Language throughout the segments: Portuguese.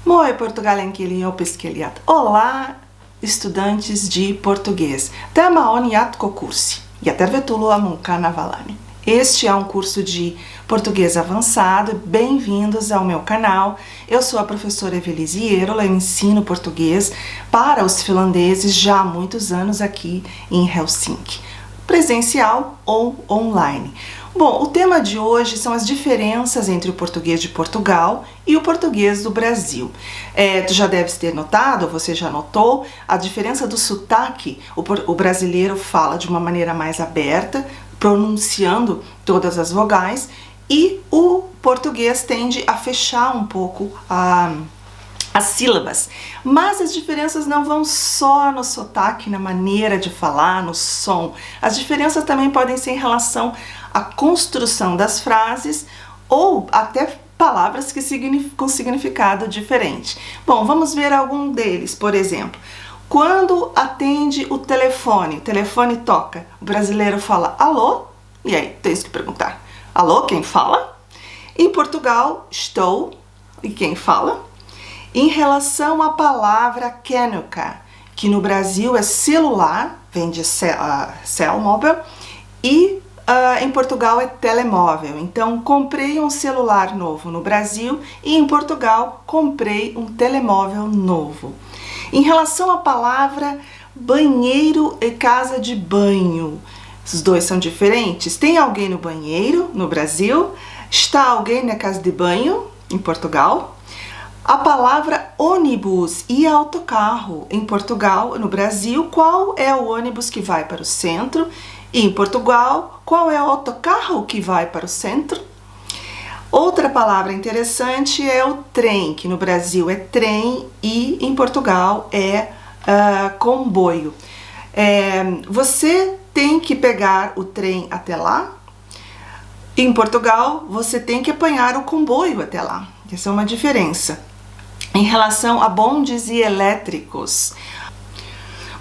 Moi portugalenkieli opiskelijat. Olá, estudantes de português. Tämä on jatkokurssi ja tervetuloa mun kanavallani. Este é um curso de português avançado. Bem-vindos ao meu canal. Eu sou a professora Evelise Erola, eu ensino português para os finlandeses já há muitos anos aqui em Helsinki, presencial ou online. Bom, o tema de hoje são as diferenças entre o português de Portugal e o português do Brasil. Tu já deve ter notado, você já notou, a diferença do sotaque. O brasileiro fala de uma maneira mais aberta, pronunciando todas as vogais, e o português tende a fechar um pouco as sílabas. Mas as diferenças não vão só no sotaque, na maneira de falar, no som. As diferenças também podem ser em relação à construção das frases ou até palavras com significado diferente. Bom, vamos ver algum deles. Por exemplo, quando atende o telefone toca, o brasileiro fala alô, e aí tens que perguntar, alô, quem fala? Em Portugal, estou, e quem fala? Em relação à palavra kännykkä, que no Brasil é celular, vem de cellmobile, e em Portugal é telemóvel. Então, comprei um celular novo no Brasil e em Portugal comprei um telemóvel novo. Em relação à palavra banheiro e casa de banho, os dois são diferentes. Tem alguém no banheiro no Brasil? Está alguém na casa de banho em Portugal? A palavra ônibus e autocarro em Portugal, no Brasil, qual é o ônibus que vai para o centro? E em Portugal, qual é o autocarro que vai para o centro? Outra palavra interessante é o trem, que no Brasil é trem e em Portugal é comboio. Você tem que pegar o trem até lá. Em Portugal, você tem que apanhar o comboio até lá. Essa é uma diferença. Em relação a bondes e elétricos,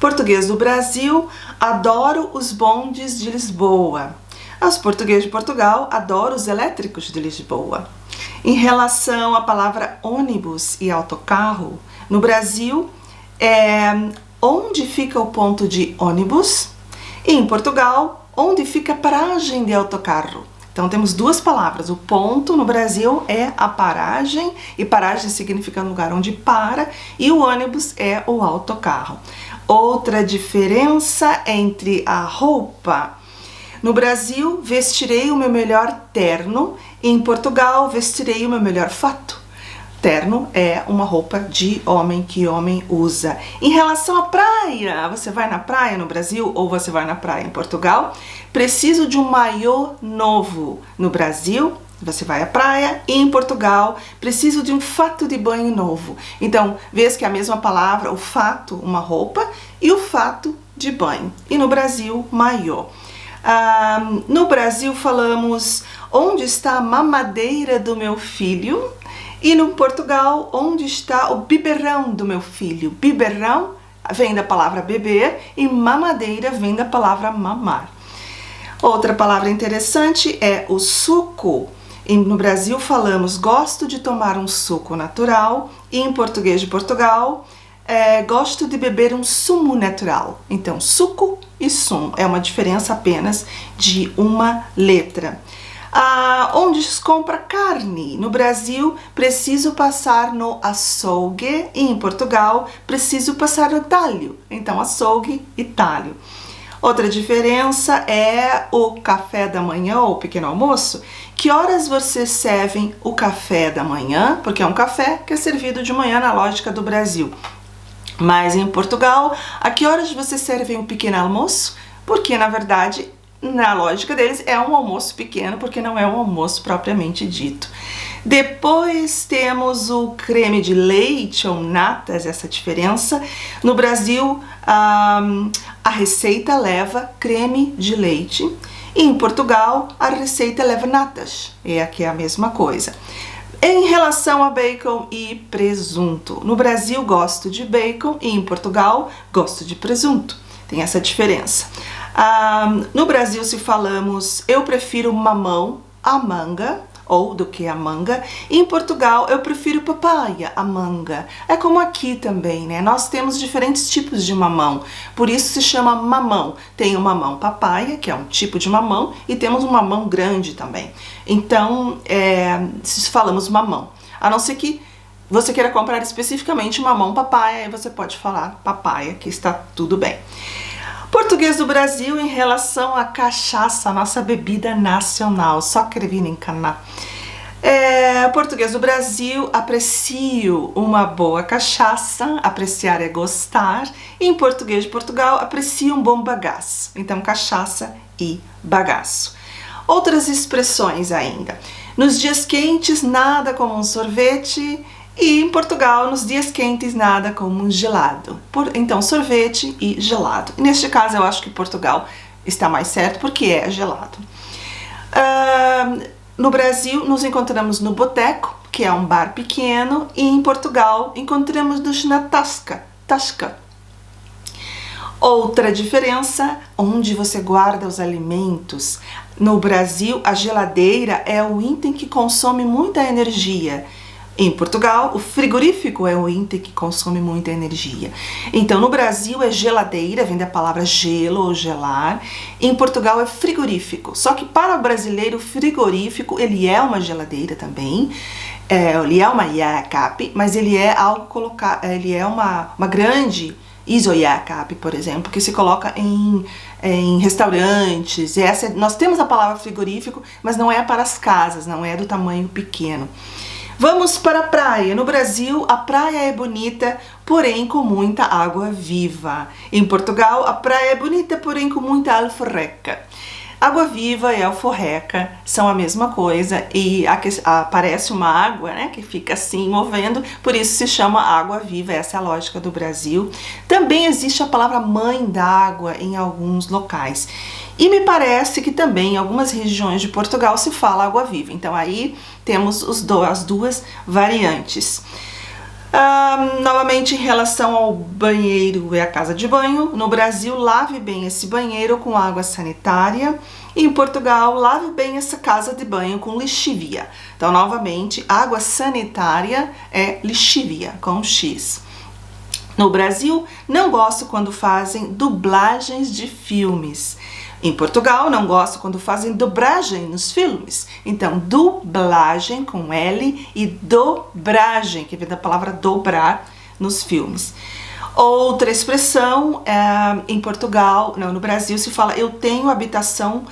português do Brasil, adoro os bondes de Lisboa. Os portugueses de Portugal adoram os elétricos de Lisboa. Em relação à palavra ônibus e autocarro, no Brasil, onde fica o ponto de ônibus? E em Portugal, onde fica a paragem de autocarro? Então temos duas palavras. O ponto no Brasil é a paragem, e paragem significa lugar onde para, e o ônibus é o autocarro. Outra diferença entre a roupa. No Brasil, vestirei o meu melhor terno, e em Portugal, vestirei o meu melhor fato. Terno é uma roupa de homem que homem usa. Em relação à praia, você vai na praia no Brasil ou você vai na praia em Portugal? Preciso de um maiô novo. No Brasil, você vai à praia, e em Portugal, preciso de um fato de banho novo. Então, vês que é a mesma palavra, o fato, uma roupa, e o fato de banho. E no Brasil, maiô. No Brasil, falamos onde está a mamadeira do meu filho? E no Portugal, onde está o biberão do meu filho? Biberão vem da palavra beber e mamadeira vem da palavra mamar. Outra palavra interessante é o suco. No Brasil falamos gosto de tomar um suco natural, e em português de Portugal gosto de beber um sumo natural. Então, suco e sumo é uma diferença apenas de uma letra. Onde se compra carne? No Brasil, preciso passar no açougue, e em Portugal, preciso passar no talho. Então, açougue e talho. Outra diferença é o café da manhã ou pequeno almoço. Que horas vocês servem o café da manhã? Porque é um café que é servido de manhã na lógica do Brasil. Mas em Portugal, a que horas vocês servem o pequeno almoço? Porque, na verdade, na lógica deles, é um almoço pequeno, porque não é um almoço propriamente dito. Depois temos o creme de leite ou natas, essa diferença. No Brasil, a receita leva creme de leite, e em Portugal, a receita leva natas. E aqui é a mesma coisa. Em relação a bacon e presunto, no Brasil gosto de bacon e em Portugal gosto de presunto. Tem essa diferença. No Brasil, se falamos eu prefiro mamão a manga, ou do que a manga. Em Portugal eu prefiro papaya, a manga. É como aqui também, né? Nós temos diferentes tipos de mamão, por isso se chama mamão. Tem o mamão papaya, que é um tipo de mamão, e temos um mamão grande também. Então, falamos mamão. A não ser que você queira comprar especificamente mamão papaya, aí você pode falar papaya, que está tudo bem. Português do Brasil em relação à cachaça, nossa bebida nacional, só querer vir encanar. Português do Brasil, aprecio uma boa cachaça, apreciar é gostar. E em português de Portugal, aprecio um bom bagaço. Então, cachaça e bagaço. Outras expressões ainda. Nos dias quentes, nada como um sorvete. E em Portugal, nos dias quentes, nada como um gelado. Então, sorvete e gelado. E neste caso, eu acho que Portugal está mais certo, porque é gelado. No Brasil, nos encontramos no boteco, que é um bar pequeno. E em Portugal, encontramos-nos na tasca. Outra diferença, onde você guarda os alimentos. No Brasil, a geladeira é o item que consome muita energia. Em Portugal, o frigorífico é o item que consome muita energia. Então, no Brasil é geladeira, vem da palavra gelo ou gelar. Em Portugal é frigorífico. Só que para o brasileiro, frigorífico, ele é uma geladeira também. Ele é uma iacap, mas ele é algo ele é uma grande isoiacap, por exemplo, que se coloca em restaurantes. Nós temos a palavra frigorífico, mas não é para as casas, não é do tamanho pequeno. Vamos para a praia. No Brasil, a praia é bonita, porém com muita água viva. Em Portugal, a praia é bonita, porém com muita alforreca. Água viva e alforreca são a mesma coisa e aparece uma água, né, que fica assim movendo, por isso se chama água viva. Essa é a lógica do Brasil. Também existe a palavra mãe d'água em alguns locais. E me parece que também em algumas regiões de Portugal se fala água viva. Então aí temos as duas variantes. Novamente, em relação ao banheiro e a casa de banho, no Brasil, lave bem esse banheiro com água sanitária. E em Portugal, lave bem essa casa de banho com lixívia. Então, novamente, água sanitária é lixívia, com X. No Brasil, não gosto quando fazem dublagens de filmes. Em Portugal, não gosto quando fazem dobragem nos filmes. Então, dublagem com L e dobragem, que vem da palavra dobrar, nos filmes. Outra expressão, em Portugal, não, no Brasil se fala eu tenho habilitação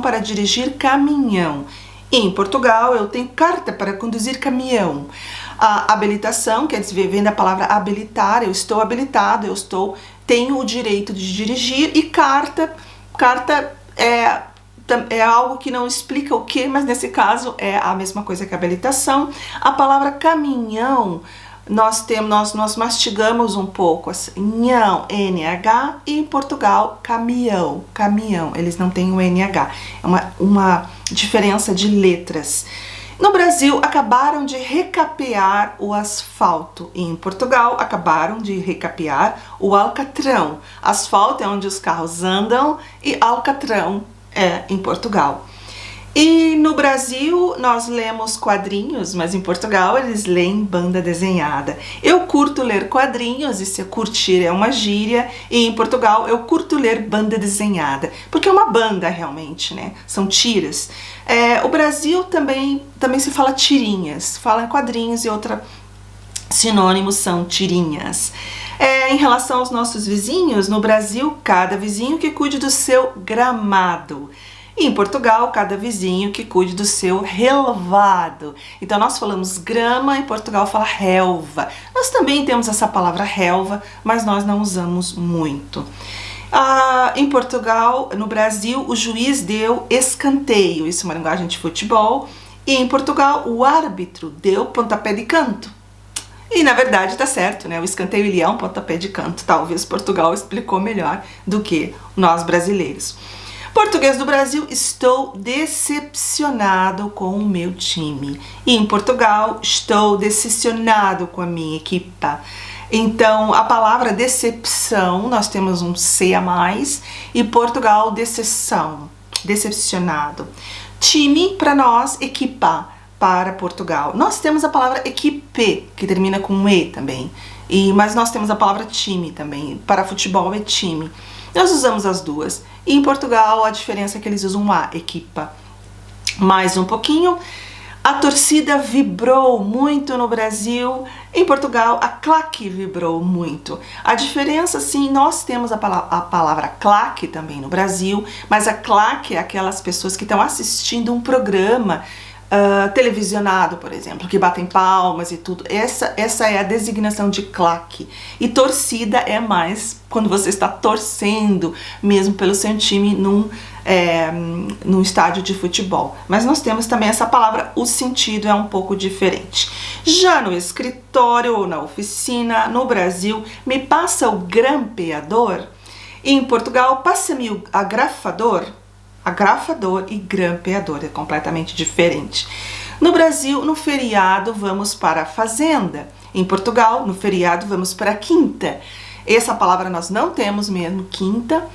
para dirigir caminhão. E em Portugal, eu tenho carta para conduzir caminhão. A habilitação, quer dizer, vem da palavra habilitar, eu estou habilitado, tenho o direito de dirigir, e carta é algo que não explica o que, mas nesse caso é a mesma coisa que habilitação. A palavra caminhão, nós mastigamos um pouco, assim, nhão, NH, e em Portugal, caminhão, eles não têm o NH, é uma diferença de letras. No Brasil, acabaram de recapear o asfalto. E em Portugal, acabaram de recapear o alcatrão. Asfalto é onde os carros andam e alcatrão é em Portugal. E no Brasil, nós lemos quadrinhos, mas em Portugal eles leem banda desenhada. Eu curto ler quadrinhos, e se curtir é uma gíria, e em Portugal eu curto ler banda desenhada, porque é uma banda realmente, né? São tiras. O Brasil também se fala tirinhas, fala em quadrinhos, e outra sinônimos são tirinhas. Em relação aos nossos vizinhos, no Brasil, cada vizinho que cuide do seu gramado. E em Portugal, cada vizinho que cuide do seu relvado. Então, nós falamos grama, em Portugal fala relva. Nós também temos essa palavra relva, mas nós não usamos muito. Em Portugal, no Brasil, o juiz deu escanteio. Isso é uma linguagem de futebol. E em Portugal, o árbitro deu pontapé de canto. E na verdade tá certo, né? O escanteio ele é um pontapé de canto. Talvez Portugal explicou melhor do que nós brasileiros. Português do Brasil, estou decepcionado com o meu time. E em Portugal, estou decepcionado com a minha equipa. Então, a palavra decepção, nós temos um C a mais. E Portugal, decepção, decepcionado. Time para nós, equipa para Portugal. Nós temos a palavra equipe, que termina com E também. Mas nós temos a palavra time também. Para futebol é time. Nós usamos as duas. E em Portugal a diferença é que eles usam a equipa. Mais um pouquinho. A torcida vibrou muito no Brasil. Em Portugal, a claque vibrou muito. A diferença, sim, nós temos a palavra claque também no Brasil, mas a claque é aquelas pessoas que estão assistindo um programa televisionado, por exemplo, que batem palmas e tudo. Essa é a designação de claque. E torcida é mais quando você está torcendo mesmo pelo seu time num estádio de futebol. Mas nós temos também essa palavra, o sentido é um pouco diferente. Já no escritório ou na oficina, no Brasil, me passa o grampeador. Em Portugal, passa-me o agrafador. Agrafador e grampeador é completamente diferente. No Brasil, no feriado, vamos para a fazenda. Em Portugal, no feriado, vamos para a quinta. Essa palavra nós não temos mesmo, quinta.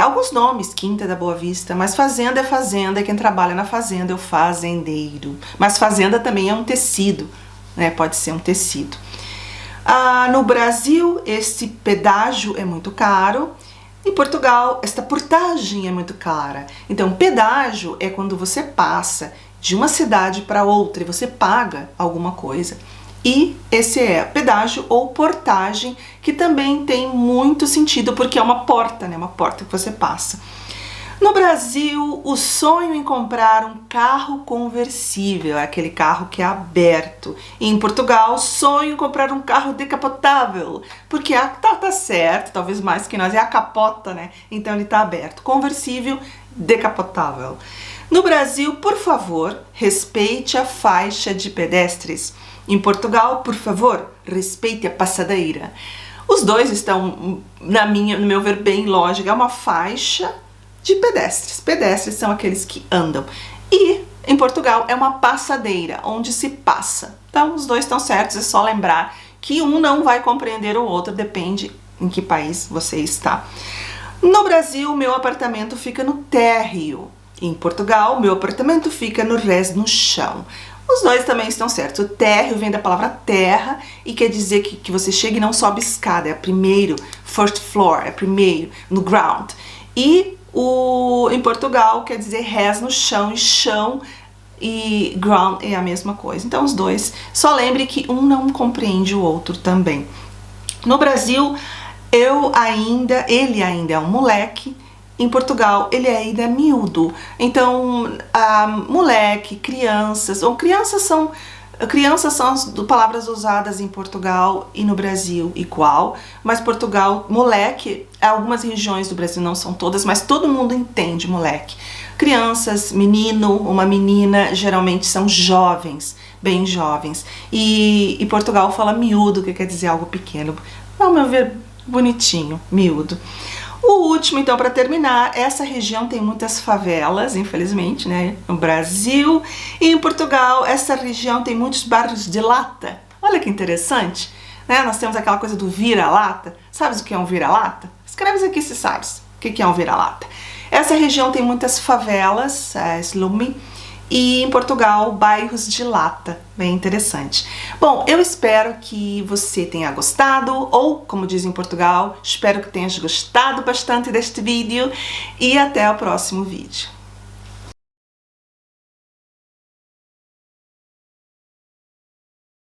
Alguns nomes, Quinta da Boa Vista, mas fazenda é fazenda, e quem trabalha na fazenda é o fazendeiro. Mas fazenda também é um tecido, né? Pode ser um tecido. No Brasil, esse pedágio é muito caro. Em Portugal, esta portagem é muito cara. Então, pedágio é quando você passa de uma cidade para outra e você paga alguma coisa. E esse é pedágio ou portagem, que também tem muito sentido, porque é uma porta, né? Uma porta que você passa. No Brasil, o sonho em comprar um carro conversível, é aquele carro que é aberto. E em Portugal, sonho em comprar um carro decapotável, porque tá certo, talvez mais que nós, é a capota, né? Então ele tá aberto. Conversível, decapotável. No Brasil, por favor, respeite a faixa de pedestres. Em Portugal, por favor, respeite a passadeira. Os dois estão, no meu ver, bem lógico. É uma faixa de pedestres. Pedestres são aqueles que andam. E em Portugal é uma passadeira, onde se passa. Então os dois estão certos, é só lembrar que um não vai compreender o outro, depende em que país você está. No Brasil, meu apartamento fica no térreo. Em Portugal, meu apartamento fica no chão. Os dois também estão certos. O térreo vem da palavra terra e quer dizer que você chega e não sobe escada, é primeiro, first floor, é primeiro, no ground. E em Portugal quer dizer res no chão, e chão e ground é a mesma coisa. Então os dois, só lembre que um não compreende o outro também. No Brasil, ele ainda é um moleque. Em Portugal, ele ainda é miúdo. Então, moleque, crianças são as palavras usadas em Portugal e no Brasil igual, mas Portugal, moleque, algumas regiões do Brasil, não são todas, mas todo mundo entende moleque. Crianças, menino, uma menina, geralmente são jovens, bem jovens. E Portugal fala miúdo, que quer dizer algo pequeno. Ao meu ver, bonitinho, miúdo. O último, então, para terminar, essa região tem muitas favelas, infelizmente, né, no Brasil. E em Portugal, essa região tem muitos bairros de lata. Olha que interessante, né? Nós temos aquela coisa do vira-lata. Sabes o que é um vira-lata? Escreve aqui se sabes o que é um vira-lata. Essa região tem muitas favelas, slum, e em Portugal, bairros de lata. Bem interessante. Bom, eu espero que você tenha gostado, ou, como dizem em Portugal, espero que tenhas gostado bastante deste vídeo, e até o próximo vídeo.